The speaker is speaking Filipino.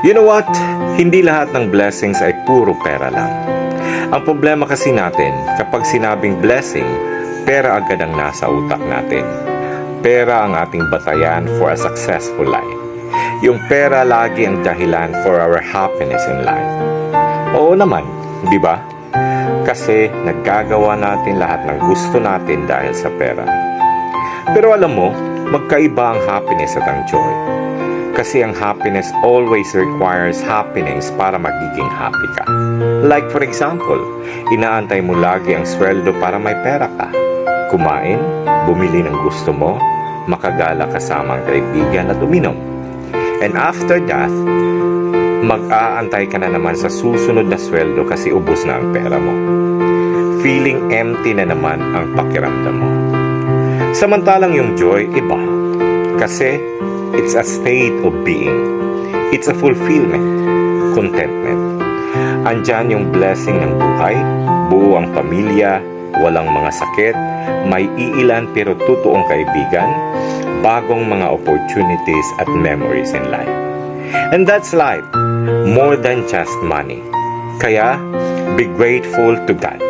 You know what? Hindi lahat ng blessings ay puro pera lang. Ang problema kasi natin, kapag sinabing blessing, pera agad ang nasa utak natin. Pera ang ating batayan for a successful life. Yung pera lagi ang dahilan for our happiness in life. Oo naman, di ba? Kasi naggagawa natin lahat ng gusto natin dahil sa pera. Pero alam mo, magkaiba ang happiness at ang joy. Kasi ang happiness always requires happiness para magiging happy ka. Like for example, inaantay mo lagi ang sweldo para may pera ka. Kumain, bumili ng gusto mo, makagala kasama ang kaibigan at uminom. And after that, mag-aantay ka na naman sa susunod na sweldo kasi ubos na ang pera mo. Feeling empty na naman ang pakiramdam mo. Samantalang yung joy, iba. Kasi it's a state of being. It's a fulfillment, contentment. Andyan yung blessing ng buhay, buo ang pamilya, walang mga sakit, may iilan pero totoong kaibigan, bagong mga opportunities at memories in life. And that's life, more than just money. Kaya, be grateful to God.